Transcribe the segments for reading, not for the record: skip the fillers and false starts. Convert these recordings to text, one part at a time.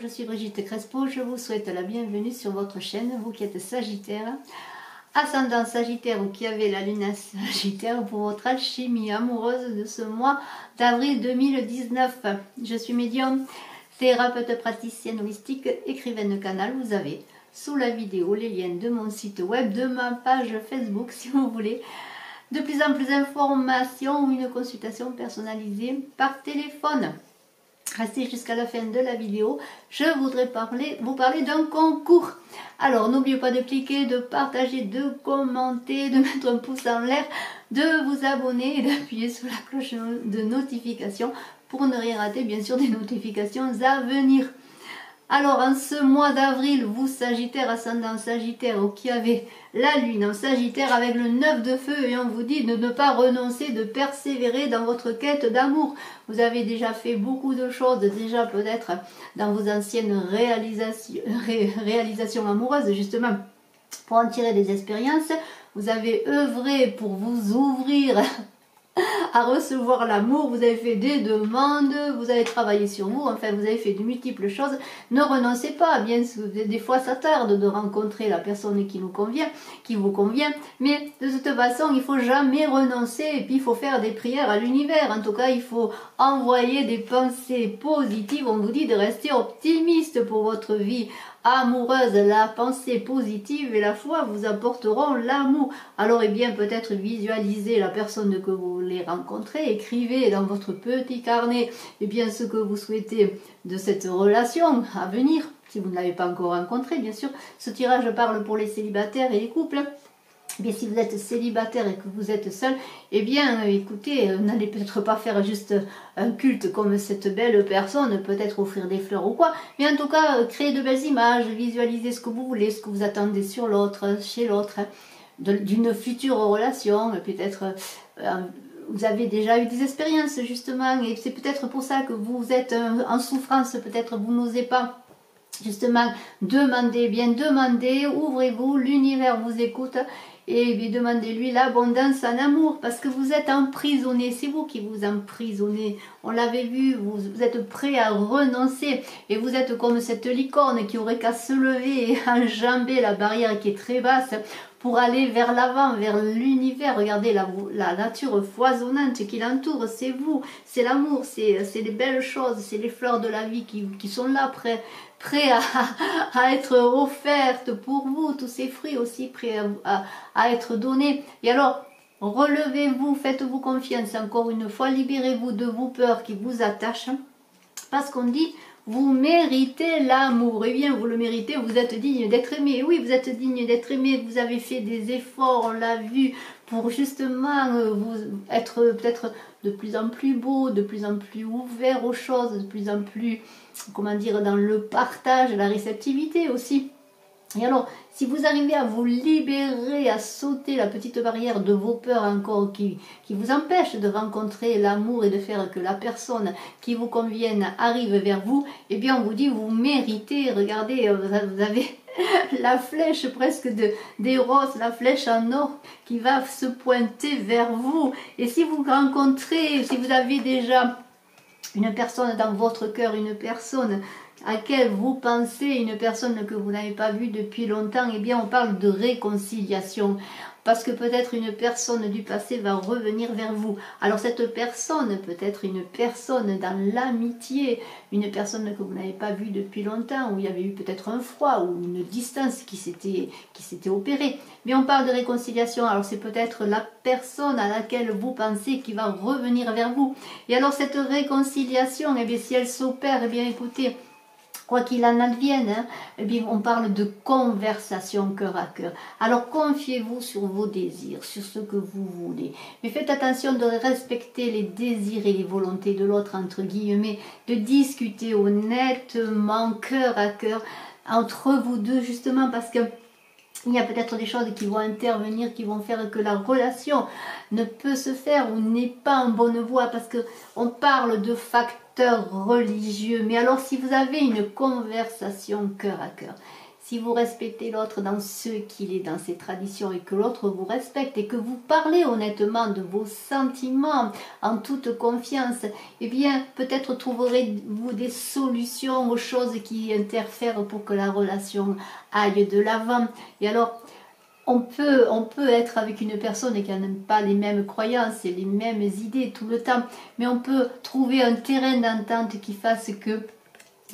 Je suis Brigitte Crespo, je vous souhaite la bienvenue sur votre chaîne, vous qui êtes Sagittaire, ascendant Sagittaire ou qui avez la lune Sagittaire pour votre alchimie amoureuse de ce mois d'avril 2019. Je suis médium, thérapeute praticienne holistique, écrivaine de canal. Vous avez sous la vidéo les liens de mon site web, de ma page Facebook si vous voulez de plus en plus d'informations ou une consultation personnalisée par téléphone. Restez jusqu'à la fin de la vidéo, je voudrais vous parler d'un concours. Alors n'oubliez pas de cliquer, de partager, de commenter, de mettre un pouce en l'air, de vous abonner et d'appuyer sur la cloche de notification pour ne rien rater bien sûr des notifications à venir. Alors en ce mois d'avril, vous Sagittaire, ascendant Sagittaire ou qui avez la lune en Sagittaire avec le 9 de feu, et on vous dit de ne pas renoncer, de persévérer dans votre quête d'amour. Vous avez déjà fait beaucoup de choses, déjà peut-être dans vos anciennes réalisations amoureuses justement pour en tirer des expériences. Vous avez œuvré pour vous ouvrir à recevoir l'amour, vous avez fait des demandes, vous avez travaillé sur vous, enfin vous avez fait de multiples choses. Ne renoncez pas, bien des fois ça tarde de rencontrer la personne qui nous convient, qui vous convient, mais de toute façon il faut jamais renoncer et puis il faut faire des prières à l'univers. En tout cas il faut envoyer des pensées positives, on vous dit de rester optimiste pour votre vie amoureuse. La pensée positive et la foi vous apporteront l'amour. Alors eh bien peut-être visualisez la personne que vous voulez rencontrer, écrivez dans votre petit carnet eh bien ce que vous souhaitez de cette relation à venir, si vous ne l'avez pas encore rencontré bien sûr. Ce tirage parle pour les célibataires et les couples. Mais si vous êtes célibataire et que vous êtes seul, eh bien écoutez, n'allez peut-être pas faire juste un culte comme cette belle personne, peut-être offrir des fleurs ou quoi, mais en tout cas créer de belles images, visualiser ce que vous voulez, ce que vous attendez sur l'autre, chez l'autre, d'une future relation. Peut-être vous avez déjà eu des expériences justement, et c'est peut-être pour ça que vous êtes en souffrance, peut-être vous n'osez pas justement demander, bien demander, ouvrez-vous, l'univers vous écoute. Et demandez-lui l'abondance en amour, parce que vous êtes emprisonné, c'est vous qui vous emprisonnez. On l'avait vu, vous êtes prêt à renoncer, et vous êtes comme cette licorne qui aurait qu'à se lever et enjamber la barrière qui est très basse pour aller vers l'avant, vers l'univers. Regardez la nature foisonnante qui l'entoure, c'est vous, c'est l'amour, c'est les belles choses, c'est les fleurs de la vie qui sont là, prêts à être offertes pour vous, tous ces fruits aussi prêts à être donnés. Et alors, relevez-vous, faites-vous confiance, encore une fois, libérez-vous de vos peurs qui vous attachent, parce qu'on dit, vous méritez l'amour. Eh bien, vous le méritez, vous êtes digne d'être aimé. Oui, vous êtes digne d'être aimé, vous avez fait des efforts, on l'a vu, pour justement vous être peut-être de plus en plus beau, de plus en plus ouvert aux choses, de plus en plus, comment dire, dans le partage, la réceptivité aussi. Et alors, si vous arrivez à vous libérer, à sauter la petite barrière de vos peurs encore qui vous empêche de rencontrer l'amour et de faire que la personne qui vous convienne arrive vers vous, eh bien on vous dit vous méritez. Regardez, vous avez la flèche presque des roses, la flèche en or qui va se pointer vers vous. Et si vous rencontrez, si vous avez déjà une personne dans votre cœur, une personne à laquelle vous pensez, une personne que vous n'avez pas vue depuis longtemps, eh bien on parle de réconciliation. Parce que peut-être une personne du passé va revenir vers vous. Alors cette personne peut être une personne dans l'amitié, une personne que vous n'avez pas vue depuis longtemps, où il y avait eu peut-être un froid ou une distance qui s'était opérée. Mais on parle de réconciliation, alors c'est peut-être la personne à laquelle vous pensez qui va revenir vers vous. Et alors cette réconciliation, eh bien, si elle s'opère, eh bien écoutez, quoi qu'il en advienne, hein, eh bien, on parle de conversation cœur à cœur. Alors confiez-vous sur vos désirs, sur ce que vous voulez. Mais faites attention de respecter les désirs et les volontés de l'autre, entre guillemets, de discuter honnêtement, cœur à cœur, entre vous deux, justement, parce que il y a peut-être des choses qui vont intervenir, qui vont faire que la relation ne peut se faire ou n'est pas en bonne voie, parce que on parle de facteurs religieux. Mais alors si vous avez une conversation cœur à cœur, si vous respectez l'autre dans ce qu'il est, dans ses traditions, et que l'autre vous respecte, et que vous parlez honnêtement de vos sentiments, en toute confiance, eh bien, peut-être trouverez-vous des solutions aux choses qui interfèrent pour que la relation aille de l'avant. Et alors, on peut être avec une personne qui n'a pas les mêmes croyances et les mêmes idées tout le temps, mais on peut trouver un terrain d'entente qui fasse que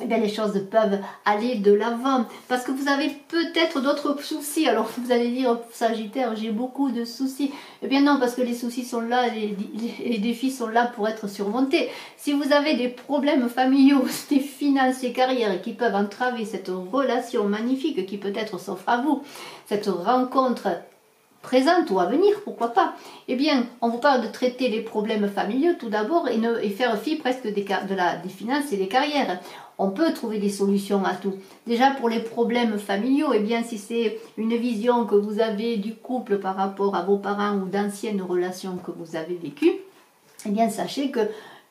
eh bien, les choses peuvent aller de l'avant. Parce que vous avez peut-être d'autres soucis. Alors vous allez dire, Sagittaire, j'ai beaucoup de soucis. Eh bien non, parce que les soucis sont là, les défis sont là pour être surmontés. Si vous avez des problèmes familiaux, des finances et carrières qui peuvent entraver cette relation magnifique qui peut-être s'offre à vous, cette rencontre présente ou à venir, pourquoi pas. Eh bien, on vous parle de traiter les problèmes familiaux tout d'abord et faire fi presque des finances et des carrières. On peut trouver des solutions à tout. Déjà pour les problèmes familiaux, eh bien si c'est une vision que vous avez du couple par rapport à vos parents ou d'anciennes relations que vous avez vécues, eh bien sachez que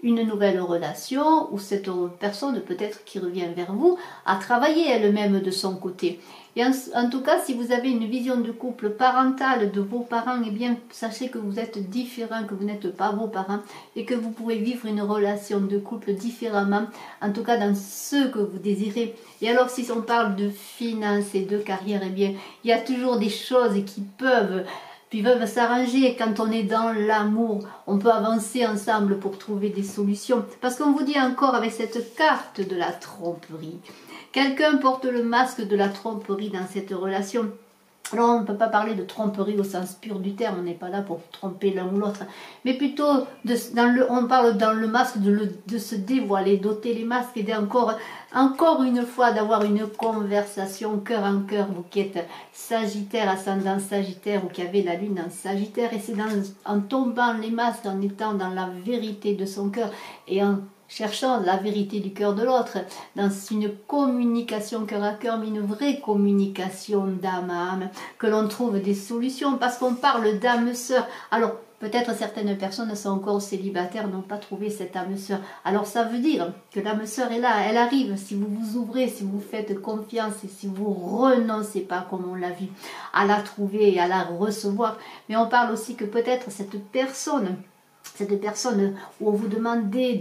une nouvelle relation ou cette personne peut-être qui revient vers vous a travaillé elle-même de son côté. Et en tout cas, si vous avez une vision de couple parentale de vos parents, eh bien, sachez que vous êtes différents, que vous n'êtes pas vos parents et que vous pouvez vivre une relation de couple différemment, en tout cas dans ce que vous désirez. Et alors, si on parle de finances et de carrière, eh bien, il y a toujours des choses qui peuvent s'arranger quand on est dans l'amour. On peut avancer ensemble pour trouver des solutions. Parce qu'on vous dit encore avec cette carte de la tromperie, quelqu'un porte le masque de la tromperie dans cette relation. Alors on ne peut pas parler de tromperie au sens pur du terme, on n'est pas là pour tromper l'un ou l'autre, mais plutôt on parle dans le masque de se dévoiler, d'ôter les masques et encore une fois d'avoir une conversation cœur en cœur, vous qui êtes Sagittaire, ascendant Sagittaire ou qui avez la lune en Sagittaire, et c'est en tombant les masques, en étant dans la vérité de son cœur et en cherchant la vérité du cœur de l'autre, dans une communication cœur à cœur, mais une vraie communication d'âme à âme, que l'on trouve des solutions, parce qu'on parle d'âme sœur. Alors, peut-être certaines personnes sont encore célibataires, n'ont pas trouvé cette âme sœur. Alors, ça veut dire que l'âme sœur est là, elle arrive, si vous vous ouvrez, si vous faites confiance, et si vous renoncez pas, comme on l'a vu, à la trouver et à la recevoir. Mais on parle aussi que peut-être cette personne où on vous demandait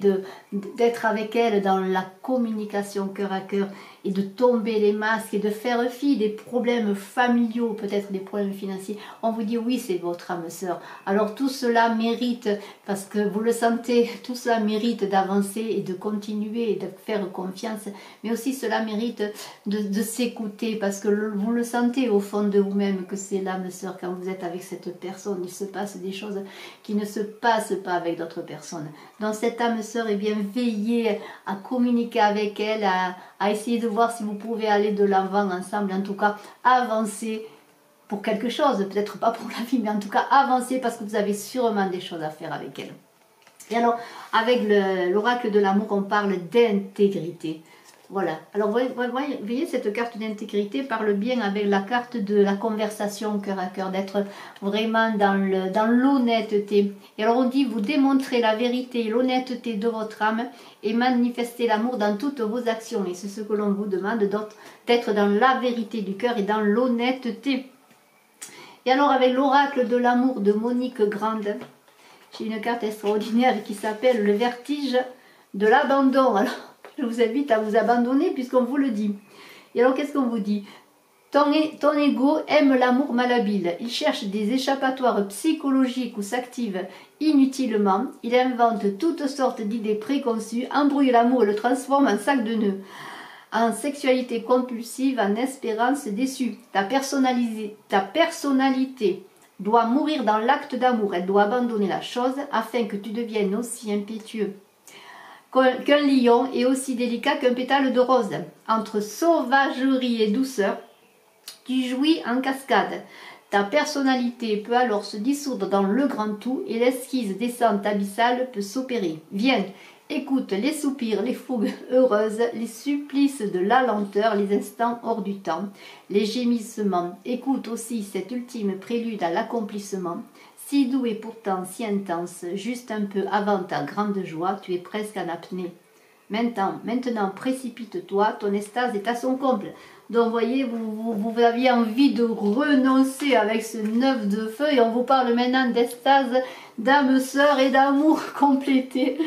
d'être avec elle dans la communication cœur à cœur et de tomber les masques et de faire fi des problèmes familiaux, peut-être des problèmes financiers, on vous dit oui, c'est votre âme sœur. Alors tout cela mérite, parce que vous le sentez, tout cela mérite d'avancer et de continuer et de faire confiance, mais aussi cela mérite de s'écouter, parce que vous le sentez au fond de vous-même que c'est l'âme sœur. Quand vous êtes avec cette personne, il se passe des choses qui ne se passent pas avec d'autres personnes. Donc cette âme sœur, eh bien, veillez à communiquer avec elle, à essayer de voir si vous pouvez aller de l'avant ensemble, en tout cas avancer pour quelque chose, peut-être pas pour la vie, mais en tout cas avancer parce que vous avez sûrement des choses à faire avec elle. Et alors, avec l'oracle de l'amour, on parle d'intégrité. Voilà, alors voyez, cette carte d'intégrité parle bien avec la carte de la conversation cœur à cœur, d'être vraiment dans l'honnêteté. Et alors on dit, vous démontrez la vérité et l'honnêteté de votre âme et manifestez l'amour dans toutes vos actions. Et c'est ce que l'on vous demande, d'être dans la vérité du cœur et dans l'honnêteté. Et alors avec l'oracle de l'amour de Monique Grande, j'ai une carte extraordinaire qui s'appelle le vertige de l'abandon. Alors, je vous invite à vous abandonner puisqu'on vous le dit. Et alors qu'est-ce qu'on vous dit? Ton ego aime l'amour malhabile. Il cherche des échappatoires psychologiques où s'active inutilement. Il invente toutes sortes d'idées préconçues, embrouille l'amour et le transforme en sac de nœuds. En sexualité compulsive, en espérance déçue. Ta personnalité doit mourir dans l'acte d'amour. Elle doit abandonner la chose afin que tu deviennes aussi impétueux qu'un lion et aussi délicat qu'un pétale de rose. Entre sauvagerie et douceur, tu jouis en cascade. Ta personnalité peut alors se dissoudre dans le grand tout et l'esquisse descente abyssale peut s'opérer. Viens, écoute les soupirs, les fougues heureuses, les supplices de la lenteur, les instants hors du temps, les gémissements. Écoute aussi cet ultime prélude à l'accomplissement. Si doux et pourtant si intense, juste un peu avant ta grande joie, tu es presque en apnée. Maintenant, précipite-toi, ton extase est à son comble. Donc, voyez, vous aviez envie de renoncer avec ce 9 de feu et on vous parle maintenant d'extase, d'âme sœur et d'amour complété.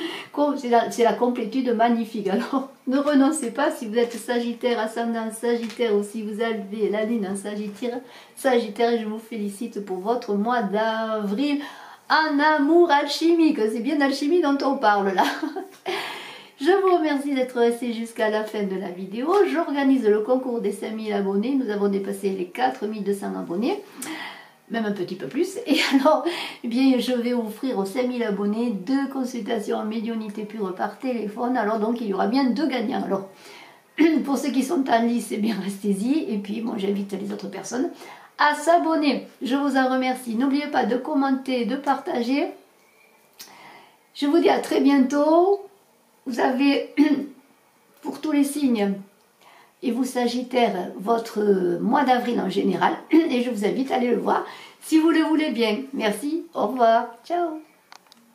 C'est la complétude magnifique. Alors, ne renoncez pas si vous êtes Sagittaire, ascendant Sagittaire ou si vous avez la lune en Sagittaire. Sagittaire, je vous félicite pour votre mois d'avril en amour alchimique. C'est bien d'alchimie dont on parle là. Je vous remercie d'être resté jusqu'à la fin de la vidéo. J'organise le concours des 5000 abonnés. Nous avons dépassé les 4200 abonnés, même un petit peu plus. Et alors, eh bien, je vais offrir aux 5000 abonnés 2 consultations en médiumnité pure par téléphone. Alors, donc, il y aura bien 2 gagnants. Alors, pour ceux qui sont en lice, eh bien, restez-y. Et puis, bon, j'invite les autres personnes à s'abonner. Je vous en remercie. N'oubliez pas de commenter, de partager. Je vous dis à très bientôt. Vous avez, pour tous les signes, et vous Sagittaire, votre mois d'avril en général. Et je vous invite à aller le voir si vous le voulez bien. Merci, au revoir, ciao.